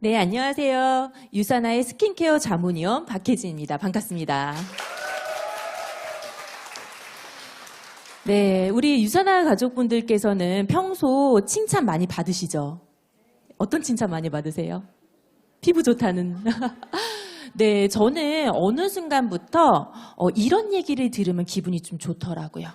네, 안녕하세요. 유사나의 스킨케어 자문위원 박혜진입니다. 반갑습니다. 네, 우리 유사나 가족분들께서는 평소 칭찬 많이 받으시죠? 어떤 칭찬 많이 받으세요? 피부 좋다는. 네, 저는 어느 순간부터 이런 얘기를 들으면 기분이 좀 좋더라고요.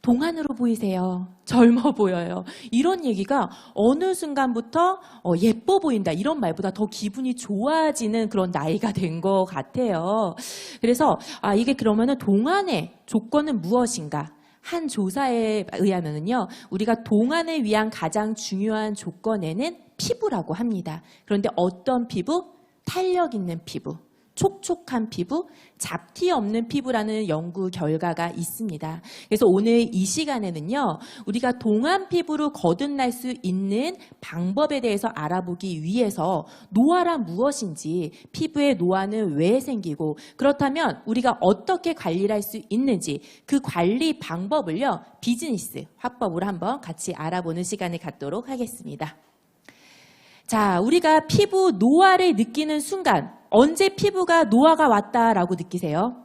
동안으로 보이세요. 젊어 보여요. 이런 얘기가 어느 순간부터 예뻐 보인다. 이런 말보다 더 기분이 좋아지는 그런 나이가 된 것 같아요. 그래서 이게 그러면은 동안의 조건은 무엇인가? 한 조사에 의하면은요, 우리가 동안을 위한 가장 중요한 조건에는 피부라고 합니다. 그런데 어떤 피부? 탄력 있는 피부. 촉촉한 피부, 잡티 없는 피부라는 연구 결과가 있습니다. 그래서 오늘 이 시간에는요, 우리가 동안 피부로 거듭날 수 있는 방법에 대해서 알아보기 위해서 노화란 무엇인지, 피부의 노화는 왜 생기고, 그렇다면 우리가 어떻게 관리를 할 수 있는지, 그 관리 방법을요, 비즈니스 화법으로 한번 같이 알아보는 시간을 갖도록 하겠습니다. 자, 우리가 피부 노화를 느끼는 순간, 언제 피부가 노화가 왔다라고 느끼세요?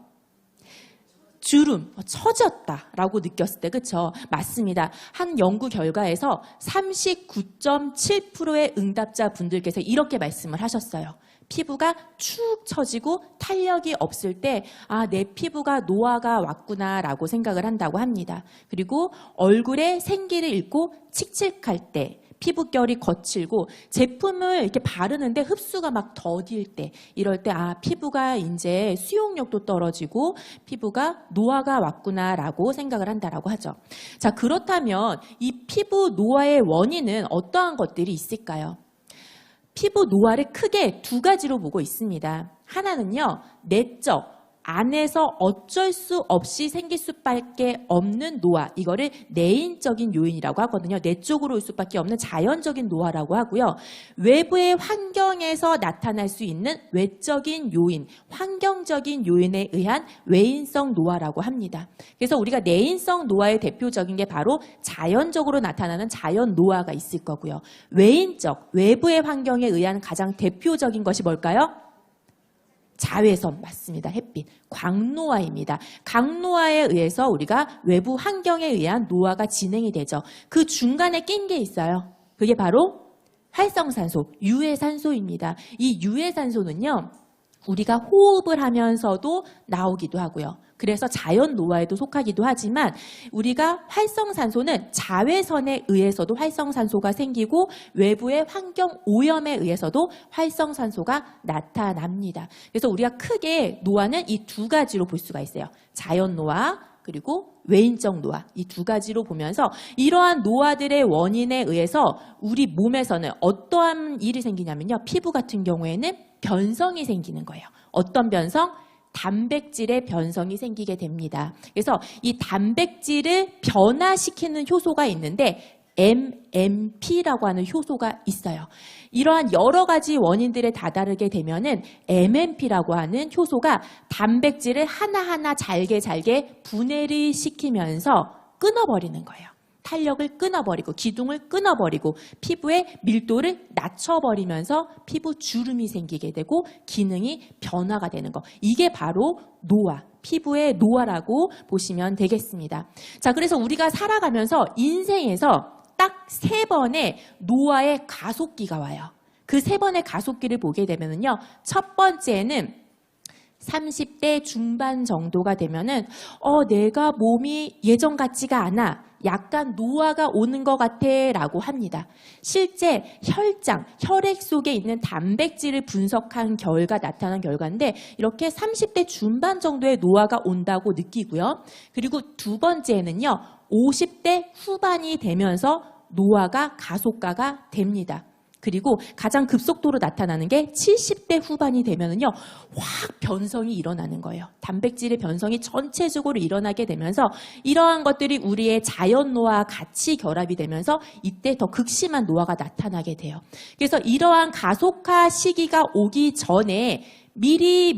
주름, 처졌다라고 느꼈을 때, 그쵸? 맞습니다. 한 연구 결과에서 39.7%의 응답자 분들께서 이렇게 말씀을 하셨어요. 피부가 축 처지고 탄력이 없을 때, 내 피부가 노화가 왔구나라고 생각을 한다고 합니다. 그리고 얼굴에 생기를 잃고 칙칙할 때, 피부결이 거칠고 제품을 이렇게 바르는데 흡수가 막 더딜 때, 이럴 때 피부가 이제 수용력도 떨어지고 피부가 노화가 왔구나라고 생각을 한다라고 하죠. 자, 그렇다면 이 피부 노화의 원인은 어떠한 것들이 있을까요? 피부 노화를 크게 두 가지로 보고 있습니다. 하나는요, 내적, 안에서 어쩔 수 없이 생길 수밖에 없는 노화, 이거를 내인적인 요인이라고 하거든요. 내적으로 올 수밖에 없는 자연적인 노화라고 하고요. 외부의 환경에서 나타날 수 있는 외적인 요인, 환경적인 요인에 의한 외인성 노화라고 합니다. 그래서 우리가 내인성 노화의 대표적인 게 바로 자연적으로 나타나는 자연 노화가 있을 거고요. 외인적, 외부의 환경에 의한 가장 대표적인 것이 뭘까요? 자외선, 맞습니다. 햇빛, 광노화입니다. 강노화에 의해서 우리가 외부 환경에 의한 노화가 진행이 되죠. 그 중간에 낀 게 있어요. 그게 바로 활성산소, 유해산소입니다. 이 유해산소는요, 우리가 호흡을 하면서도 나오기도 하고요. 그래서 자연 노화에도 속하기도 하지만 우리가 활성산소는 자외선에 의해서도 활성산소가 생기고 외부의 환경 오염에 의해서도 활성산소가 나타납니다. 그래서 우리가 크게 노화는 이 두 가지로 볼 수가 있어요. 자연 노화 그리고 외인적 노화, 이 두 가지로 보면서 이러한 노화들의 원인에 의해서 우리 몸에서는 어떠한 일이 생기냐면요. 피부 같은 경우에는 변성이 생기는 거예요. 어떤 변성? 단백질의 변성이 생기게 됩니다. 그래서 이 단백질을 변화시키는 효소가 있는데 MMP라고 하는 효소가 있어요. 이러한 여러 가지 원인들에 다다르게 되면은 MMP라고 하는 효소가 단백질을 하나하나 잘게 분해를 시키면서 끊어버리는 거예요. 탄력을 끊어버리고 기둥을 끊어버리고 피부의 밀도를 낮춰버리면서 피부 주름이 생기게 되고 기능이 변화가 되는 거. 이게 바로 노화, 피부의 노화라고 보시면 되겠습니다. 자, 그래서 우리가 살아가면서 인생에서 딱 3번의 노화의 가속기가 와요. 그 3번의 가속기를 보게 되면요. 첫 번째는 30대 중반 정도가 되면은 내가 몸이 예전 같지가 않아. 약간 노화가 오는 것 같아 라고 합니다. 실제 혈장, 혈액 속에 있는 단백질을 분석한 결과 나타난 결과인데 이렇게 30대 중반 정도의 노화가 온다고 느끼고요. 그리고 두 번째는요. 50대 후반이 되면서 노화가 가속화가 됩니다. 그리고 가장 급속도로 나타나는 게 70대 후반이 되면은요, 확 변성이 일어나는 거예요. 단백질의 변성이 전체적으로 일어나게 되면서 이러한 것들이 우리의 자연 노화와 같이 결합이 되면서 이때 더 극심한 노화가 나타나게 돼요. 그래서 이러한 가속화 시기가 오기 전에 미리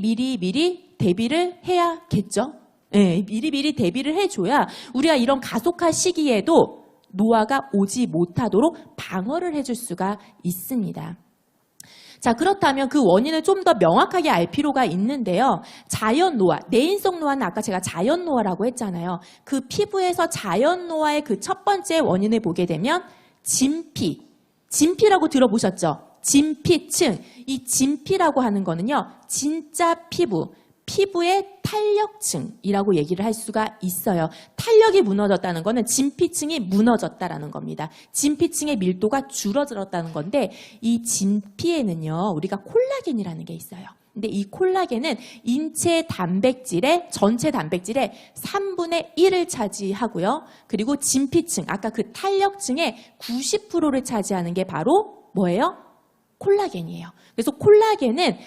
대비를 해야겠죠. 네, 미리 대비를 해줘야 우리가 이런 가속화 시기에도 노화가 오지 못하도록 방어를 해줄 수가 있습니다. 자, 그렇다면 그 원인을 좀 더 명확하게 알 필요가 있는데요. 자연 노화, 내인성 노화는 아까 제가 자연 노화라고 했잖아요. 그 피부에서 자연 노화의 그 첫 번째 원인을 보게 되면 진피라고 들어보셨죠? 진피층. 이 진피라고 하는 거는요, 진짜 피부의 탄력층이라고 얘기를 할 수가 있어요. 탄력이 무너졌다는 거는 진피층이 무너졌다라는 겁니다. 진피층의 밀도가 줄어들었다는 건데, 이 진피에는요, 우리가 콜라겐이라는 게 있어요. 근데 이 콜라겐은 인체 단백질의 전체 단백질의 3분의 1을 차지하고요. 그리고 진피층, 아까 그 탄력층의 90%를 차지하는 게 바로 뭐예요? 콜라겐이에요. 그래서 콜라겐은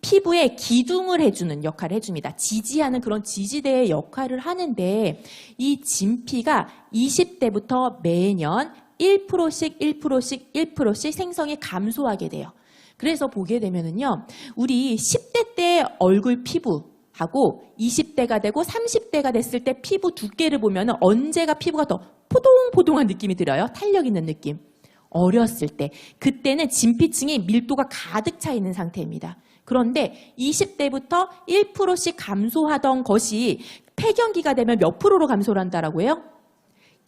피부에 기둥을 해주는 역할을 해줍니다. 지지하는 그런 지지대의 역할을 하는데, 이 진피가 20대부터 매년 1%씩 생성이 감소하게 돼요. 그래서 보게 되면은요, 우리 10대 때 얼굴 피부하고 20대가 되고 30대가 됐을 때 피부 두께를 보면은 언제가 피부가 더 포동포동한 느낌이 들어요? 탄력 있는 느낌. 어렸을 때. 그때는 진피층이 밀도가 가득 차 있는 상태입니다. 그런데 20대부터 1%씩 감소하던 것이 폐경기가 되면 몇 프로로 감소를 한다라고요?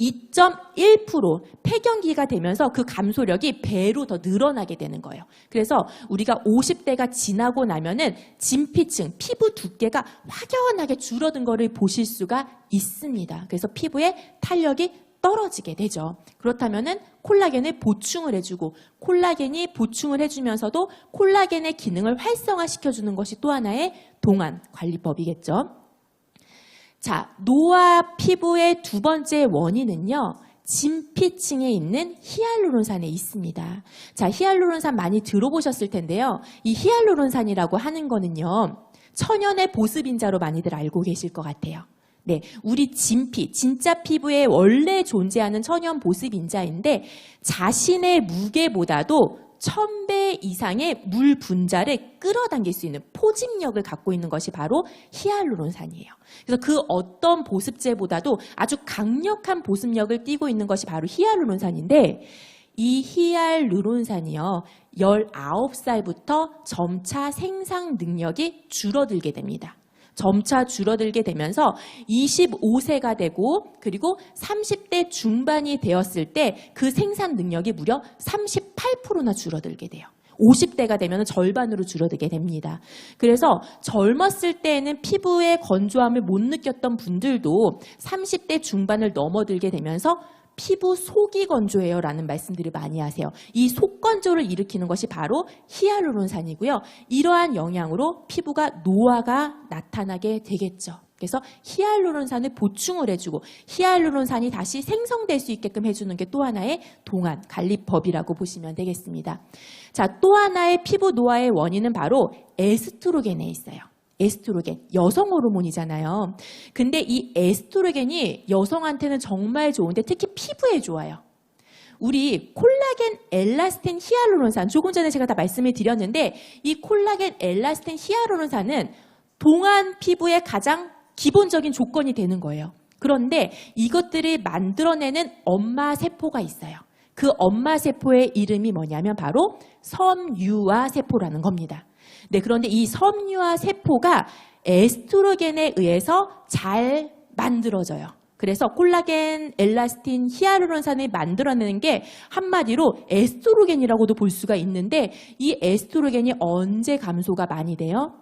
2.1% 폐경기가 되면서 그 감소력이 배로 더 늘어나게 되는 거예요. 그래서 우리가 50대가 지나고 나면은 진피층, 피부 두께가 확연하게 줄어든 거를 보실 수가 있습니다. 그래서 피부의 탄력이 떨어지게 되죠. 그렇다면은 콜라겐을 보충을 해주고, 콜라겐이 보충을 해주면서도 콜라겐의 기능을 활성화시켜주는 것이 또 하나의 동안 관리법이겠죠. 자, 노화 피부의 두 번째 원인은요, 진피층에 있는 히알루론산에 있습니다. 자, 히알루론산 많이 들어보셨을 텐데요. 이 히알루론산이라고 하는 거는요, 천연의 보습인자로 많이들 알고 계실 것 같아요. 네, 우리 진짜 피부에 원래 존재하는 천연 보습인자인데, 자신의 무게보다도 1000배 이상의 물 분자를 끌어당길 수 있는 포집력을 갖고 있는 것이 바로 히알루론산이에요. 그래서 그 어떤 보습제보다도 아주 강력한 보습력을 띠고 있는 것이 바로 히알루론산인데, 이 히알루론산이요, 19살부터 점차 생산 능력이 줄어들게 됩니다. 점차 줄어들게 되면서 25세가 되고, 그리고 30대 중반이 되었을 때 그 생산 능력이 무려 38%나 줄어들게 돼요. 50대가 되면 절반으로 줄어들게 됩니다. 그래서 젊었을 때에는 피부의 건조함을 못 느꼈던 분들도 30대 중반을 넘어들게 되면서 피부 속이 건조해요 라는 말씀들을 많이 하세요. 이 속건조를 일으키는 것이 바로 히알루론산이고요. 이러한 영향으로 피부가 노화가 나타나게 되겠죠. 그래서 히알루론산을 보충을 해주고, 히알루론산이 다시 생성될 수 있게끔 해주는 게 또 하나의 동안 관리법이라고 보시면 되겠습니다. 자, 또 하나의 피부 노화의 원인은 바로 에스트로겐에 있어요. 에스트로겐, 여성 호르몬이잖아요. 근데 이 에스트로겐이 여성한테는 정말 좋은데 특히 피부에 좋아요. 우리 콜라겐, 엘라스틴, 히알루론산, 조금 전에 제가 다 말씀을 드렸는데, 이 콜라겐, 엘라스틴, 히알루론산은 동안 피부의 가장 기본적인 조건이 되는 거예요. 그런데 이것들을 만들어내는 엄마 세포가 있어요. 그 엄마 세포의 이름이 뭐냐면 바로 섬유화 세포라는 겁니다. 네, 그런데 이 섬유화 세포가 에스트로겐에 의해서 잘 만들어져요. 그래서 콜라겐, 엘라스틴, 히알루론산을 만들어내는 게 한마디로 에스트로겐이라고도 볼 수가 있는데, 이 에스트로겐이 언제 감소가 많이 돼요?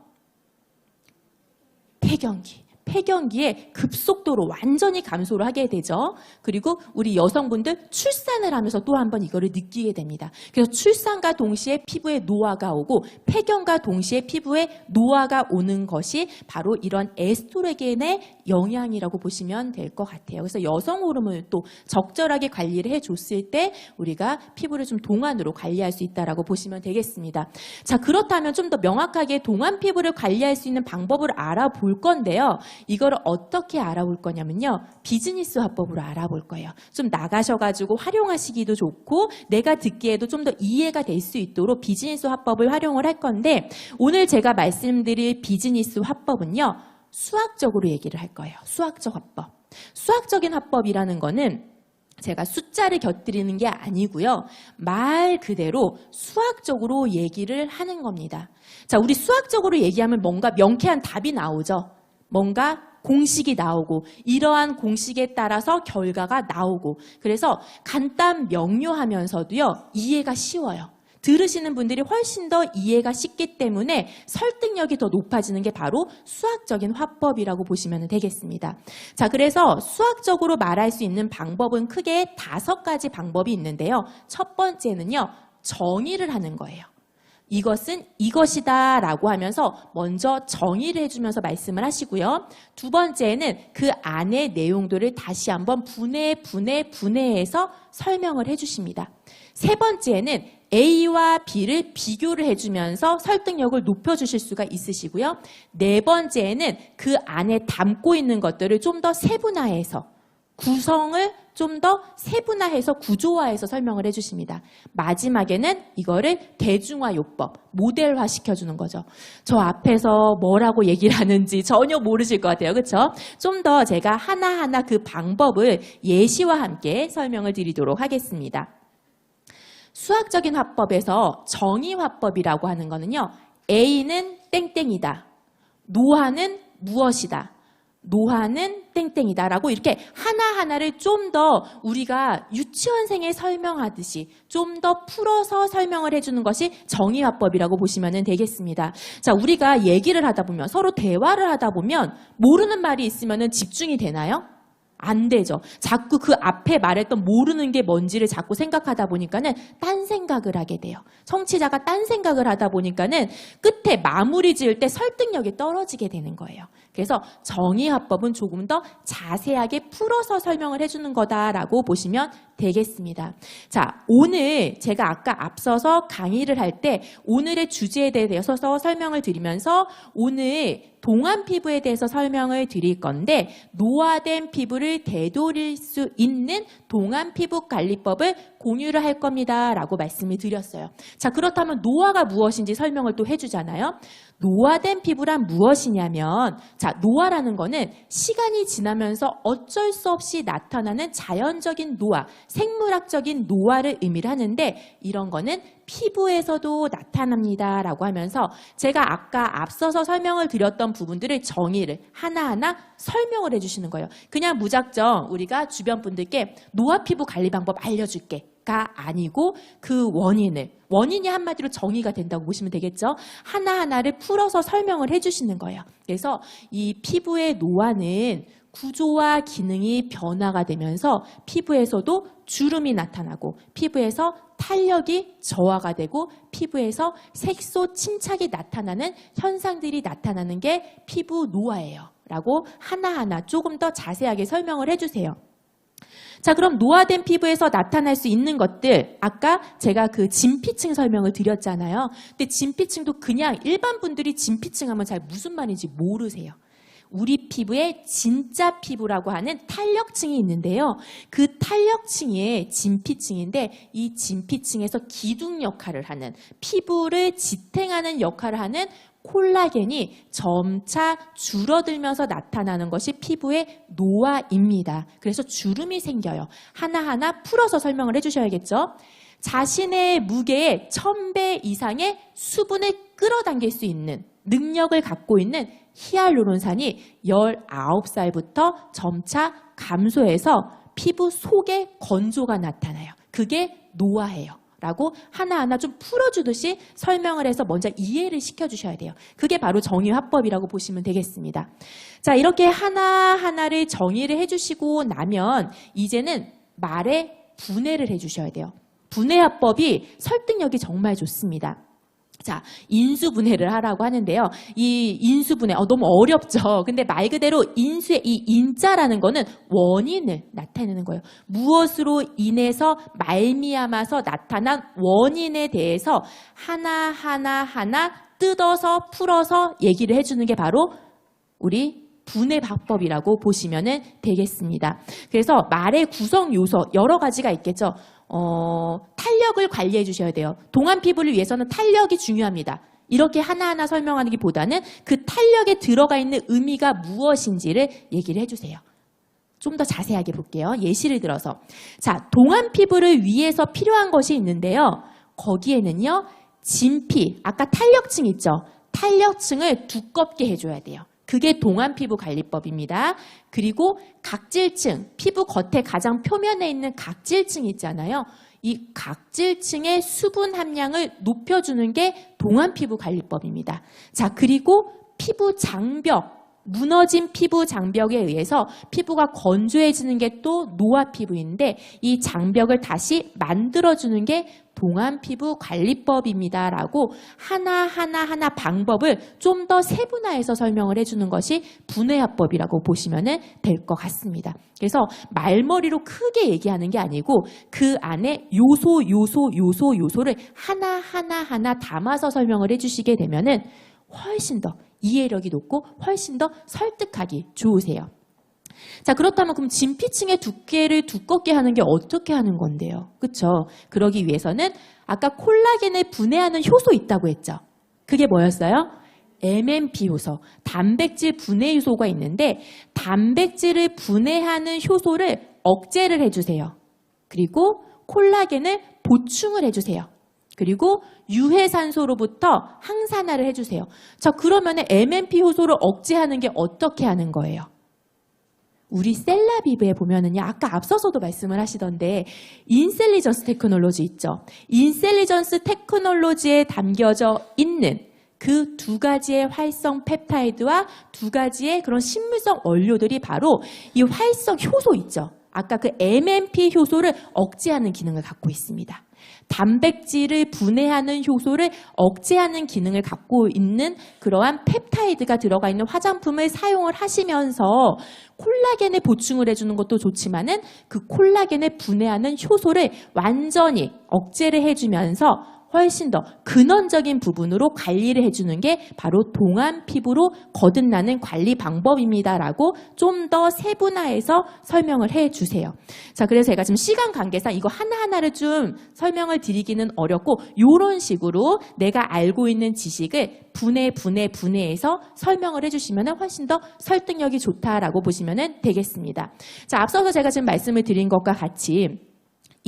폐경기에 급속도로 완전히 감소를 하게 되죠. 그리고 우리 여성분들 출산을 하면서 또 한 번 이거를 느끼게 됩니다. 그래서 출산과 동시에 피부에 노화가 오고, 폐경과 동시에 피부에 노화가 오는 것이 바로 이런 에스트로겐의 영향이라고 보시면 될 것 같아요. 그래서 여성 호르몬을 또 적절하게 관리를 해줬을 때 우리가 피부를 좀 동안으로 관리할 수 있다라고 보시면 되겠습니다. 자, 그렇다면 좀 더 명확하게 동안 피부를 관리할 수 있는 방법을 알아볼 건데요. 이거를 어떻게 알아볼 거냐면요, 비즈니스 화법으로 알아볼 거예요. 좀 나가셔가지고 활용하시기도 좋고, 내가 듣기에도 좀 더 이해가 될 수 있도록 비즈니스 화법을 활용을 할 건데, 오늘 제가 말씀드릴 비즈니스 화법은요, 수학적으로 얘기를 할 거예요. 수학적 화법. 수학적인 화법이라는 거는 제가 숫자를 곁들이는 게 아니고요. 말 그대로 수학적으로 얘기를 하는 겁니다. 자, 우리 수학적으로 얘기하면 뭔가 명쾌한 답이 나오죠. 뭔가 공식이 나오고 이러한 공식에 따라서 결과가 나오고 그래서 간단 명료하면서도요. 이해가 쉬워요. 들으시는 분들이 훨씬 더 이해가 쉽기 때문에 설득력이 더 높아지는 게 바로 수학적인 화법이라고 보시면 되겠습니다. 자, 그래서 수학적으로 말할 수 있는 방법은 크게 5가지 방법이 있는데요. 첫 번째는요. 정의를 하는 거예요. 이것은 이것이다 라고 하면서 먼저 정의를 해주면서 말씀을 하시고요. 두 번째는 그 안의 내용들을 다시 한번 분해해서 설명을 해주십니다. 세 번째는 A와 B를 비교를 해주면서 설득력을 높여주실 수가 있으시고요. 네 번째는 그 안에 담고 있는 것들을 좀 더 세분화해서 구성을 좀 더 세분화해서 구조화해서 설명을 해주십니다. 마지막에는 이거를 대중화요법, 모델화 시켜주는 거죠. 저 앞에서 뭐라고 얘기를 하는지 전혀 모르실 것 같아요. 그렇죠? 좀 더 제가 하나하나 그 방법을 예시와 함께 설명을 드리도록 하겠습니다. 수학적인 화법에서 정의화법이라고 하는 거는요. A는 땡땡이다. 노화는 무엇이다. 노화는 땡땡이다 라고 이렇게 하나하나를 좀 더 우리가 유치원생에 설명하듯이 좀 더 풀어서 설명을 해주는 것이 정의화법이라고 보시면 되겠습니다. 자, 우리가 얘기를 하다 보면 서로 대화를 하다 보면 모르는 말이 있으면 집중이 되나요? 안 되죠. 자꾸 그 앞에 말했던 모르는 게 뭔지를 자꾸 생각하다 보니까는 딴 생각을 하게 돼요. 청취자가 딴 생각을 하다 보니까는 끝에 마무리 지을 때 설득력이 떨어지게 되는 거예요. 그래서 정의화법은 조금 더 자세하게 풀어서 설명을 해주는 거다라고 보시면 되겠습니다. 자, 오늘 제가 아까 앞서서 강의를 할 때 오늘의 주제에 대해서 설명을 드리면서 오늘 동안 피부에 대해서 설명을 드릴 건데 노화된 피부를 되돌릴 수 있는 동안 피부 관리법을 공유를 할 겁니다 라고 말씀을 드렸어요. 자, 그렇다면 노화가 무엇인지 설명을 또 해주잖아요. 노화된 피부란 무엇이냐면 자, 노화라는 거는 시간이 지나면서 어쩔 수 없이 나타나는 자연적인 노화, 생물학적인 노화를 의미를 하는데 이런 거는 피부에서도 나타납니다 라고 하면서 제가 아까 앞서서 설명을 드렸던 부분들을 정의를 하나하나 설명을 해주시는 거예요. 그냥 무작정 우리가 주변 분들께 노화 피부 관리 방법 알려줄게 가 아니고 그 원인이 한마디로 정의가 된다고 보시면 되겠죠. 하나하나를 풀어서 설명을 해주시는 거예요. 그래서 이 피부의 노화는 구조와 기능이 변화가 되면서 피부에서도 주름이 나타나고 피부에서 탄력이 저하가 되고 피부에서 색소 침착이 나타나는 현상들이 나타나는 게 피부 노화예요. 라고 하나하나 조금 더 자세하게 설명을 해주세요. 자, 그럼 노화된 피부에서 나타날 수 있는 것들 아까 제가 그 진피층 설명을 드렸잖아요. 근데 진피층도 그냥 일반 분들이 진피층 하면 잘 무슨 말인지 모르세요. 우리 피부에 진짜 피부라고 하는 탄력층이 있는데요. 그 탄력층이 진피층인데 이 진피층에서 기둥 역할을 하는 피부를 지탱하는 역할을 하는 콜라겐이 점차 줄어들면서 나타나는 것이 피부의 노화입니다. 그래서 주름이 생겨요. 하나하나 풀어서 설명을 해주셔야겠죠. 자신의 무게의 1000배 이상의 수분을 끌어당길 수 있는 능력을 갖고 있는 히알루론산이 19살부터 점차 감소해서 피부 속에 건조가 나타나요. 그게 노화예요. 라고 하나하나 좀 풀어주듯이 설명을 해서 먼저 이해를 시켜주셔야 돼요. 그게 바로 정의화법이라고 보시면 되겠습니다. 자, 이렇게 하나하나를 정의를 해주시고 나면 이제는 말에 분해를 해주셔야 돼요. 분해화법이 설득력이 정말 좋습니다. 자, 인수분해를 하라고 하는데요. 이 인수분해, 너무 어렵죠. 근데 말 그대로 인수의 이 인자라는 거는 원인을 나타내는 거예요. 무엇으로 인해서 말미암아서 나타난 원인에 대해서 하나하나 뜯어서 풀어서 얘기를 해주는 게 바로 우리 분해화법이라고 보시면 되겠습니다. 그래서 말의 구성 요소 여러 가지가 있겠죠. 탄력을 관리해 주셔야 돼요. 동안 피부를 위해서는 탄력이 중요합니다. 이렇게 하나하나 설명하기보다는 그 탄력에 들어가 있는 의미가 무엇인지를 얘기를 해주세요. 좀 더 자세하게 볼게요. 예시를 들어서. 자, 동안 피부를 위해서 필요한 것이 있는데요. 거기에는요, 진피, 아까 탄력층 있죠? 탄력층을 두껍게 해줘야 돼요. 그게 동안 피부 관리법입니다. 그리고 각질층, 피부 겉에 가장 표면에 있는 각질층 있잖아요. 이 각질층의 수분 함량을 높여주는 게 동안 피부 관리법입니다. 자, 그리고 피부 장벽, 무너진 피부 장벽에 의해서 피부가 건조해지는 게 또 노화 피부인데 이 장벽을 다시 만들어주는 게 동안 피부 관리법입니다. 라고 하나 방법을 좀 더 세분화해서 설명을 해주는 것이 분해화법이라고 보시면 될 것 같습니다. 그래서 말머리로 크게 얘기하는 게 아니고 그 안에 요소를 하나 담아서 설명을 해주시게 되면 훨씬 더 이해력이 높고 훨씬 더 설득하기 좋으세요. 자, 그렇다면 그럼 진피층의 두께를 두껍게 하는 게 어떻게 하는 건데요? 그렇죠? 그러기 위해서는 아까 콜라겐을 분해하는 효소 있다고 했죠? 그게 뭐였어요? MMP 효소, 단백질 분해 효소가 있는데 단백질을 분해하는 효소를 억제를 해주세요. 그리고 콜라겐을 보충을 해주세요. 그리고 유해산소로부터 항산화를 해주세요. 자, 그러면 MMP 효소를 억제하는 게 어떻게 하는 거예요? 우리 셀라비브에 보면은요, 아까 앞서서도 말씀을 하시던데 인셀리전스 테크놀로지 있죠? 인셀리전스 테크놀로지에 담겨져 있는 그 두 가지의 활성 펩타이드와 두 가지의 그런 식물성 원료들이 바로 이 활성 효소 있죠? 아까 그 MMP 효소를 억제하는 기능을 갖고 있습니다. 단백질을 분해하는 효소를 억제하는 기능을 갖고 있는 그러한 펩타이드가 들어가 있는 화장품을 사용을 하시면서 콜라겐을 보충을 해주는 것도 좋지만은 그 콜라겐을 분해하는 효소를 완전히 억제를 해주면서 훨씬 더 근원적인 부분으로 관리를 해주는 게 바로 동안 피부로 거듭나는 관리 방법입니다라고 좀 더 세분화해서 설명을 해주세요. 자, 그래서 제가 지금 시간 관계상 이거 하나하나를 좀 설명을 드리기는 어렵고 이런 식으로 내가 알고 있는 지식을 분해해서 설명을 해주시면 훨씬 더 설득력이 좋다라고 보시면 되겠습니다. 자, 앞서서 제가 지금 말씀을 드린 것과 같이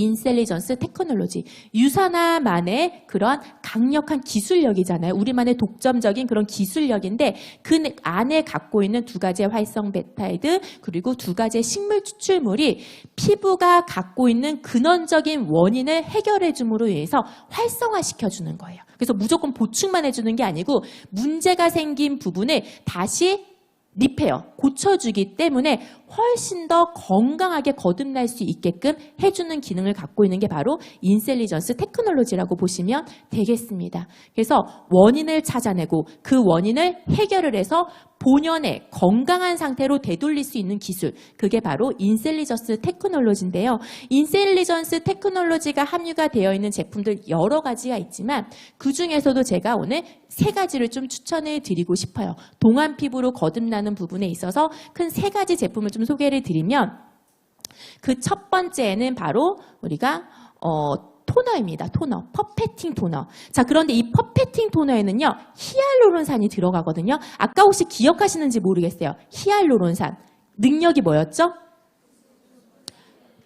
인셀리전스 테크놀로지, 유산화만의 그런 강력한 기술력이잖아요. 우리만의 독점적인 그런 기술력인데 그 안에 갖고 있는 두 가지의 활성 펩타이드 그리고 두 가지의 식물 추출물이 피부가 갖고 있는 근원적인 원인을 해결해 줌으로 인해서 활성화시켜주는 거예요. 그래서 무조건 보충만 해주는 게 아니고 문제가 생긴 부분을 다시 리페어, 고쳐주기 때문에 훨씬 더 건강하게 거듭날 수 있게끔 해주는 기능을 갖고 있는 게 바로 인셀리전스 테크놀로지라고 보시면 되겠습니다. 그래서 원인을 찾아내고 그 원인을 해결을 해서 본연의 건강한 상태로 되돌릴 수 있는 기술, 그게 바로 인셀리전스 테크놀로지인데요. 인셀리전스 테크놀로지가 함유가 되어 있는 제품들 여러 가지가 있지만 그중에서도 제가 오늘 세 가지를 좀 추천해 드리고 싶어요. 동안 피부로 거듭나는 부분에 있어서 큰 세 가지 제품을 좀 소개를 드리면 그 첫 번째는 바로 우리가 토너입니다. 토너, 퍼페팅 토너. 자, 그런데 이 퍼페팅 토너에는요, 히알루론산이 들어가거든요. 아까 혹시 기억하시는지 모르겠어요. 히알루론산. 능력이 뭐였죠?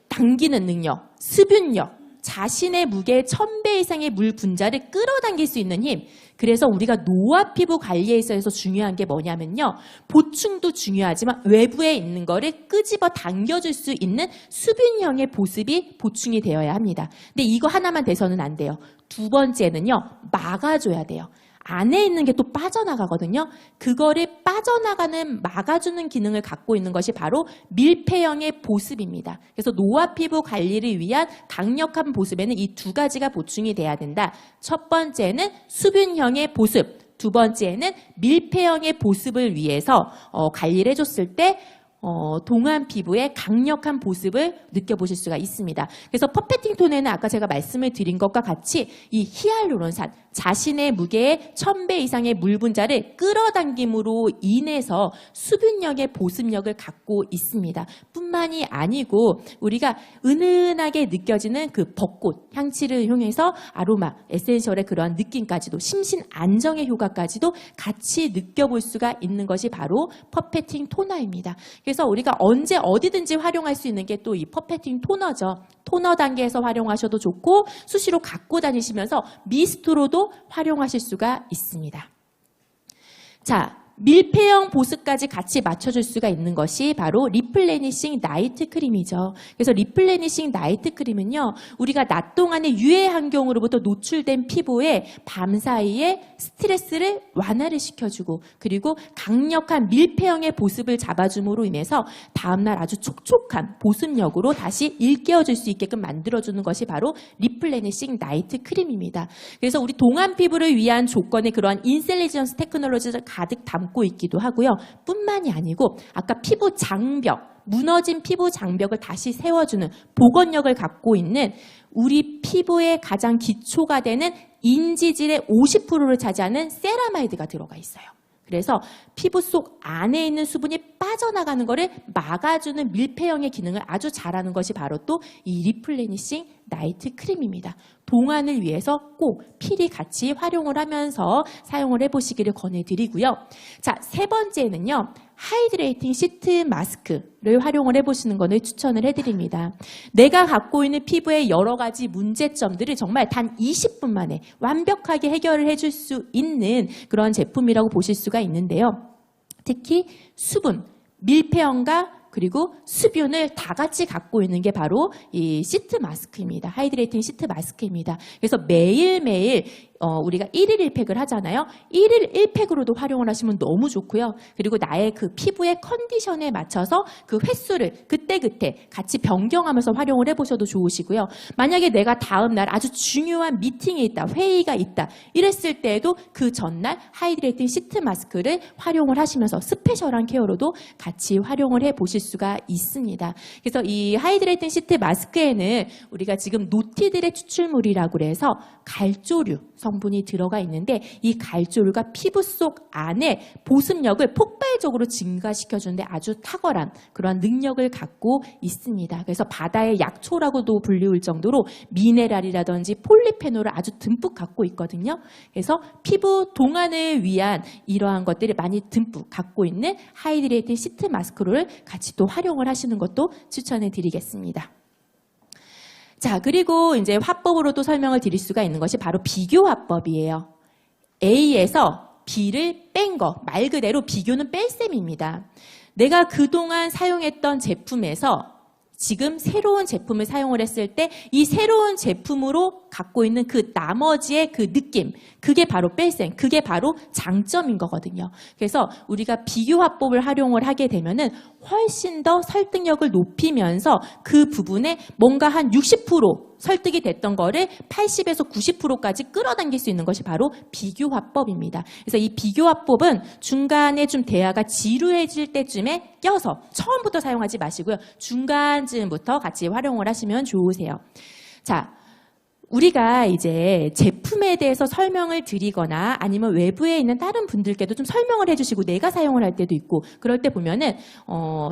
당기는 능력, 습윤력, 자신의 무게의 1000배 이상의 물 분자를 끌어당길 수 있는 힘. 그래서 우리가 노화 피부 관리에 있어서 중요한 게 뭐냐면요. 보충도 중요하지만 외부에 있는 거를 끄집어 당겨줄 수 있는 수분형의 보습이 보충이 되어야 합니다. 근데 이거 하나만 돼서는 안 돼요. 두 번째는요. 막아줘야 돼요. 안에 있는 게 또 빠져나가거든요. 그거를 빠져나가는 막아주는 기능을 갖고 있는 것이 바로 밀폐형의 보습입니다. 그래서 노화 피부 관리를 위한 강력한 보습에는 이 두 가지가 보충이 돼야 된다. 첫 번째는 수분형의 보습, 두 번째는 밀폐형의 보습을 위해서 관리를 해줬을 때 동안 피부의 강력한 보습을 느껴보실 수가 있습니다. 그래서 퍼페팅 톤에는 아까 제가 말씀을 드린 것과 같이 이 히알루론산, 자신의 무게의 1000배 이상의 물 분자를 끌어당김으로 인해서 수분력의 보습력을 갖고 있습니다. 뿐만이 아니고 우리가 은은하게 느껴지는 그 벚꽃 향취를 이용해서 아로마, 에센셜의 그러한 느낌까지도 심신 안정의 효과까지도 같이 느껴볼 수가 있는 것이 바로 퍼페팅 토너입니다. 그래서 우리가 언제 어디든지 활용할 수 있는 게 또 이 퍼페팅 토너죠. 토너 단계에서 활용하셔도 좋고 수시로 갖고 다니시면서 미스트로도 활용하실 수가 있습니다. 자, 밀폐형 보습까지 같이 맞춰줄 수가 있는 것이 바로 리플레니싱 나이트 크림이죠. 그래서 리플레니싱 나이트 크림은요, 우리가 낮 동안의 유해 환경으로부터 노출된 피부에 밤 사이에 스트레스를 완화를 시켜주고 그리고 강력한 밀폐형의 보습을 잡아줌으로 인해서 다음날 아주 촉촉한 보습력으로 다시 일깨워줄 수 있게끔 만들어주는 것이 바로 리플레니싱 나이트 크림입니다. 그래서 우리 동안 피부를 위한 조건의 그러한 인셀리전스 테크놀로지를 가득 담고 있기도 하고요. 뿐만이 아니고 아까 피부 장벽, 무너진 피부 장벽을 다시 세워주는 복원력을 갖고 있는 우리 피부의 가장 기초가 되는 인지질의 50%를 차지하는 세라마이드가 들어가 있어요. 그래서 피부 속 안에 있는 수분이 빠져나가는 것을 막아주는 밀폐형의 기능을 아주 잘하는 것이 바로 또 이 리플레니싱 나이트 크림입니다. 동안을 위해서 꼭 필히 같이 활용을 하면서 사용을 해보시기를 권해드리고요. 자, 세 번째는요. 하이드레이팅 시트 마스크를 활용을 해보시는 것을 추천을 해드립니다. 내가 갖고 있는 피부의 여러 가지 문제점들을 정말 단 20분 만에 완벽하게 해결을 해줄 수 있는 그런 제품이라고 보실 수가 있는데요. 특히 수분, 밀폐형과 그리고 수분을 다 같이 갖고 있는 게 바로 이 시트 마스크입니다. 하이드레이팅 시트 마스크입니다. 그래서 매일매일 우리가 1일 1팩을 하잖아요. 1일 1팩으로도 활용을 하시면 너무 좋고요. 그리고 나의 그 피부의 컨디션에 맞춰서 그 횟수를 그때그때 같이 변경하면서 활용을 해보셔도 좋으시고요. 만약에 내가 다음날 아주 중요한 미팅이 있다, 회의가 있다 이랬을 때에도 그 전날 하이드레이팅 시트 마스크를 활용을 하시면서 스페셜한 케어로도 같이 활용을 해보실 수가 있습니다. 그래서 이 하이드레이팅 시트 마스크에는 우리가 지금 노티들의 추출물이라고 해서 갈조류 성분이 들어가 있는데 이 갈조류가 피부 속 안에 보습력을 폭발적으로 증가시켜주는데 아주 탁월한 그런 능력을 갖고 있습니다. 그래서 바다의 약초라고도 불리울 정도로 미네랄이라든지 폴리페놀을 아주 듬뿍 갖고 있거든요. 그래서 피부 동안을 위한 이러한 것들을 많이 듬뿍 갖고 있는 하이드레이팅 시트 마스크를 같이 또 활용을 하시는 것도 추천해 드리겠습니다. 자, 그리고 이제 화법으로도 설명을 드릴 수가 있는 것이 바로 비교 화법이에요. A에서 B를 뺀 거, 말 그대로 비교는 뺄셈입니다. 내가 그동안 사용했던 제품에서 지금 새로운 제품을 사용을 했을 때 이 새로운 제품으로 갖고 있는 그 나머지의 그 느낌, 그게 바로 뺄셈, 그게 바로 장점인 거거든요. 그래서 우리가 비교 화법을 활용을 하게 되면은 훨씬 더 설득력을 높이면서 그 부분에 뭔가 한 60% 설득이 됐던 거를 80에서 90%까지 끌어당길 수 있는 것이 바로 비교 화법입니다. 그래서 이 비교 화법은 중간에 좀 대화가 지루해질 때쯤에 껴서 처음부터 사용하지 마시고요. 중간쯤부터 같이 활용을 하시면 좋으세요. 자, 우리가 이제 제품에 대해서 설명을 드리거나 아니면 외부에 있는 다른 분들께도 좀 설명을 해주시고 내가 사용을 할 때도 있고 그럴 때 보면은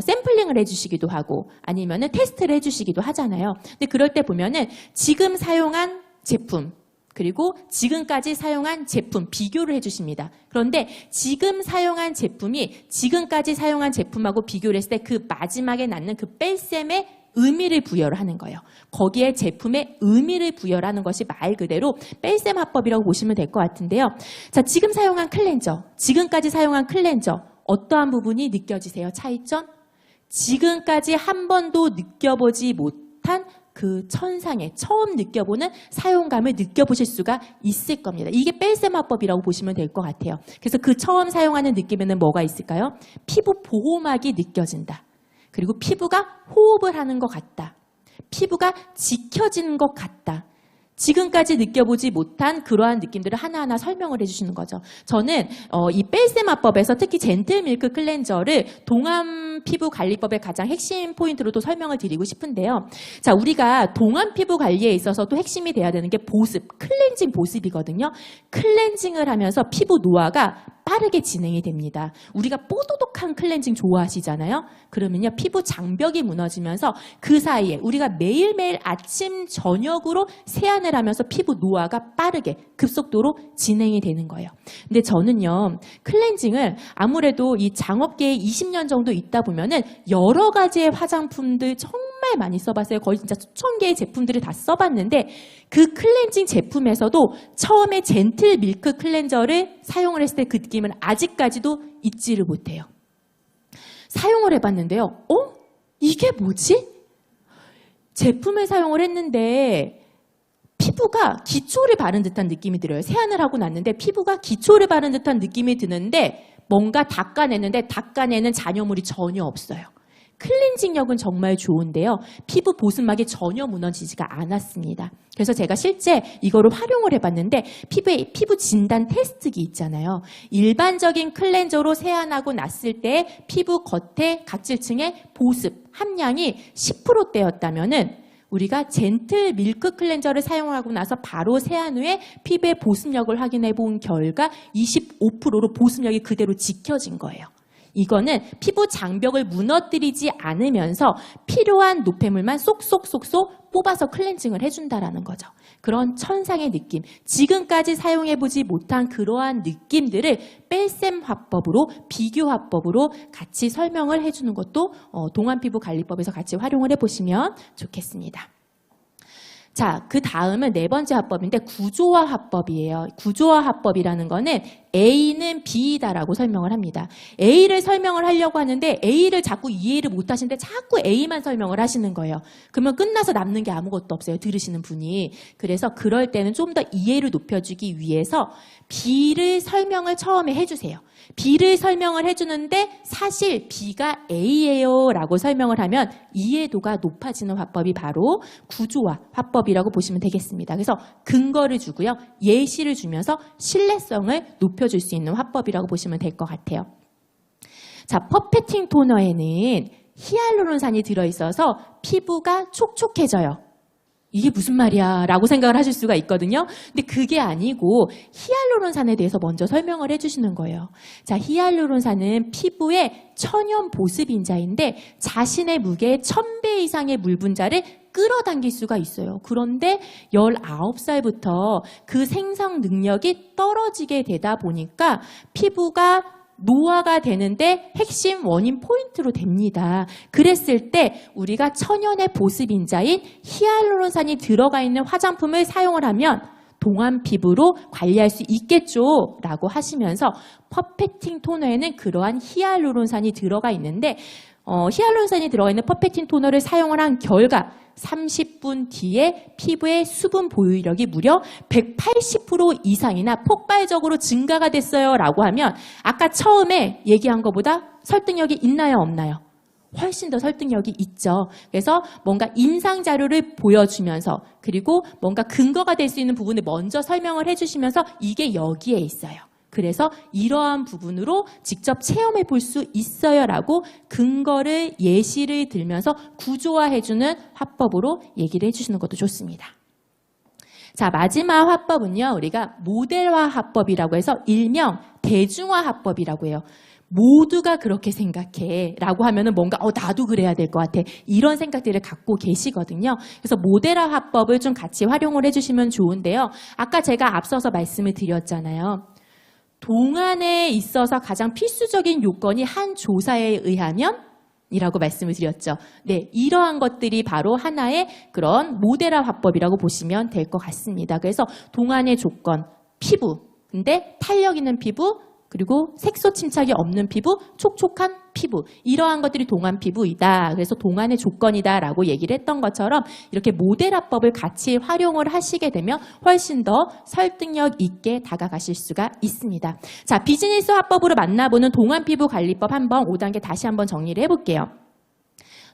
샘플링을 해주시기도 하고 아니면은 테스트를 해주시기도 하잖아요. 근데 그럴 때 보면은 지금 사용한 제품 그리고 지금까지 사용한 제품 비교를 해주십니다. 그런데 지금 사용한 제품이 지금까지 사용한 제품하고 비교를 했을 때 그 마지막에 낳는 그 뺄셈의 의미를 부여를 하는 거예요. 거기에 제품의 의미를 부여를 하는 것이 말 그대로 뺄셈 화법이라고 보시면 될 것 같은데요. 자, 지금 사용한 클렌저, 지금까지 사용한 클렌저 어떠한 부분이 느껴지세요? 차이점? 지금까지 한 번도 느껴보지 못한 그 천상에 처음 느껴보는 사용감을 느껴보실 수가 있을 겁니다. 이게 뺄셈 화법이라고 보시면 될 것 같아요. 그래서 그 처음 사용하는 느낌에는 뭐가 있을까요? 피부 보호막이 느껴진다. 그리고 피부가 호흡을 하는 것 같다. 피부가 지켜지는 것 같다. 지금까지 느껴보지 못한 그러한 느낌들을 하나하나 설명을 해주시는 거죠. 저는 이 뺄셈화법에서 특히 젠틀 밀크 클렌저를 동안 피부 관리법의 가장 핵심 포인트로도 설명을 드리고 싶은데요. 자, 우리가 동안 피부 관리에 있어서도 핵심이 돼야 되는 게 보습, 클렌징 보습이거든요. 클렌징을 하면서 피부 노화가 빠르게 진행이 됩니다. 우리가 뽀도독한 클렌징 좋아하시잖아요. 그러면요, 피부 장벽이 무너지면서 그 사이에 우리가 매일매일 아침 저녁으로 세안을 하면서 피부 노화가 빠르게 급속도로 진행이 되는 거예요. 근데 저는요, 클렌징을 아무래도 이 장업계에 20년 정도 있다 보면은 여러 가지의 화장품들 정말 많이 써봤어요. 거의 진짜 수천 개의 제품들을 다 써봤는데 그 클렌징 제품에서도 처음에 젠틀 밀크 클렌저를 사용을 했을 때 그 느낌은 아직까지도 잊지를 못해요. 사용을 해봤는데요. 이게 뭐지? 제품을 사용을 했는데 피부가 기초를 바른 듯한 느낌이 들어요. 세안을 하고 났는데 피부가 기초를 바른 듯한 느낌이 드는데 뭔가 닦아내는데 닦아내는 잔여물이 전혀 없어요. 클렌징력은 정말 좋은데요. 피부 보습막이 전혀 무너지지가 않았습니다. 그래서 제가 실제 이거를 활용을 해봤는데 피부 진단 테스트기 있잖아요. 일반적인 클렌저로 세안하고 났을 때 피부 겉에 각질층의 보습 함량이 10%대였다면은 우리가 젠틀 밀크 클렌저를 사용하고 나서 바로 세안 후에 피부의 보습력을 확인해 본 결과 25%로 보습력이 그대로 지켜진 거예요. 이거는 피부 장벽을 무너뜨리지 않으면서 필요한 노폐물만 쏙쏙쏙쏙 뽑아서 클렌징을 해준다라는 거죠. 그런 천상의 느낌, 지금까지 사용해보지 못한 그러한 느낌들을 뺄셈 화법으로, 비교 화법으로 같이 설명을 해주는 것도 동안 피부 관리법에서 같이 활용을 해보시면 좋겠습니다. 자, 그 다음은 네 번째 화법인데 구조화 화법이에요. 구조화 화법이라는 거는 A는 B다라고 설명을 합니다. A를 설명을 하려고 하는데 A를 자꾸 이해를 못 하시는데 자꾸 A만 설명을 하시는 거예요. 그러면 끝나서 남는 게 아무것도 없어요. 들으시는 분이. 그래서 그럴 때는 좀 더 이해를 높여주기 위해서 B를 설명을 처음에 해주세요. B를 설명을 해주는데 사실 B가 A예요 라고 설명을 하면 이해도가 높아지는 화법이 바로 구조화 화법이라고 보시면 되겠습니다. 그래서 근거를 주고요. 예시를 주면서 신뢰성을 높여줄 수 있는 화법이라고 보시면 될 것 같아요. 자, 퍼페팅 토너에는 히알루론산이 들어있어서 피부가 촉촉해져요. 이게 무슨 말이야 라고 생각을 하실 수가 있거든요. 근데 그게 아니고 히알루론산에 대해서 먼저 설명을 해주시는 거예요. 자, 히알루론산은 피부의 천연 보습인자인데 자신의 무게의 1000배 이상의 물 분자를 끌어당길 수가 있어요. 그런데 19살부터 그 생성 능력이 떨어지게 되다 보니까 피부가 노화가 되는데 핵심 원인 포인트로 됩니다. 그랬을 때 우리가 천연의 보습인자인 히알루론산이 들어가 있는 화장품을 사용을 하면 동안 피부로 관리할 수 있겠죠 라고 하시면서 퍼펙팅 토너에는 그러한 히알루론산이 들어가 있는데 히알루론산이 들어가 있는 퍼펙팅 토너를 사용을 한 결과 30분 뒤에 피부의 수분 보유력이 무려 180% 이상이나 폭발적으로 증가가 됐어요 라고 하면 아까 처음에 얘기한 것보다 설득력이 있나요 없나요? 훨씬 더 설득력이 있죠. 그래서 뭔가 임상 자료를 보여주면서 그리고 뭔가 근거가 될 수 있는 부분을 먼저 설명을 해주시면서 이게 여기에 있어요. 그래서 이러한 부분으로 직접 체험해 볼 수 있어요 라고 근거를 예시를 들면서 구조화해주는 화법으로 얘기를 해주시는 것도 좋습니다. 자, 마지막 화법은요. 우리가 모델화 화법이라고 해서 일명 대중화 화법이라고 해요. 모두가 그렇게 생각해 라고 하면은 뭔가 나도 그래야 될 것 같아 이런 생각들을 갖고 계시거든요. 그래서 모델화 화법을 좀 같이 활용을 해주시면 좋은데요. 아까 제가 앞서서 말씀을 드렸잖아요. 동안에 있어서 가장 필수적인 요건이 한 조사에 의하면 이라고 말씀을 드렸죠. 네, 이러한 것들이 바로 하나의 그런 모델화 화법이라고 보시면 될 것 같습니다. 그래서 동안의 조건, 피부, 근데 탄력 있는 피부, 그리고 색소 침착이 없는 피부, 촉촉한 피부 이러한 것들이 동안 피부이다. 그래서 동안의 조건이다라고 얘기를 했던 것처럼 이렇게 모델화법을 같이 활용을 하시게 되면 훨씬 더 설득력 있게 다가가실 수가 있습니다. 자, 비즈니스 화법으로 만나보는 동안 피부 관리법 한번 5단계 다시 한번 정리를 해볼게요.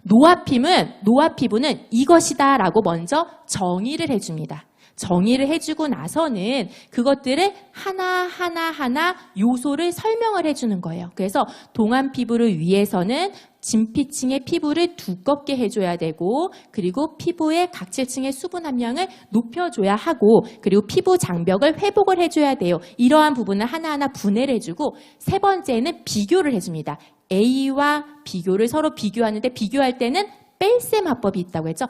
노화 피부는 이것이다 라고 먼저 정의를 해줍니다. 정의를 해주고 나서는 그것들을 하나 요소를 설명을 해주는 거예요. 그래서 동안 피부를 위해서는 진피층의 피부를 두껍게 해줘야 되고, 그리고 피부의 각질층의 수분 함량을 높여줘야 하고, 그리고 피부 장벽을 회복을 해줘야 돼요. 이러한 부분을 하나하나 분해를 해주고, 세 번째는 비교를 해줍니다. A와 비교를 서로 비교하는데, 비교할 때는 뺄셈 화법이 있다고 했죠.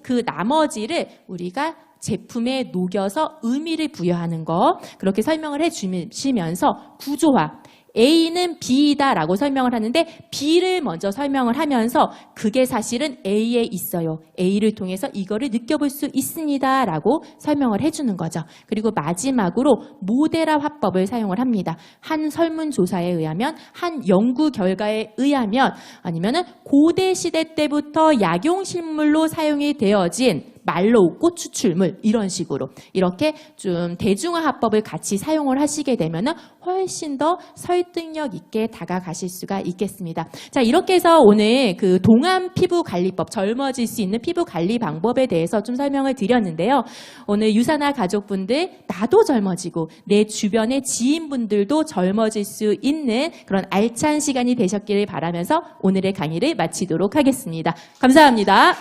그 나머지를 우리가 제품에 녹여서 의미를 부여하는 거, 그렇게 설명을 해주시면서 구조화, A는 B이다라고 설명을 하는데 B를 먼저 설명을 하면서 그게 사실은 A에 있어요. A를 통해서 이거를 느껴볼 수 있습니다라고 설명을 해주는 거죠. 그리고 마지막으로 모데라 화법을 사용을 합니다. 한 설문조사에 의하면, 한 연구 결과에 의하면, 아니면은 고대 시대 때부터 약용식물로 사용이 되어진 말로우, 꽃추출물, 이런 식으로 이렇게 좀 대중화 화법을 같이 사용을 하시게 되면 훨씬 더 설득력 있게 다가가실 수가 있겠습니다. 자, 이렇게 해서 오늘 그 동안 피부 관리법, 젊어질 수 있는 피부 관리 방법에 대해서 좀 설명을 드렸는데요. 오늘 유사나 가족분들, 나도 젊어지고 내 주변의 지인분들도 젊어질 수 있는 그런 알찬 시간이 되셨기를 바라면서 오늘의 강의를 마치도록 하겠습니다. 감사합니다.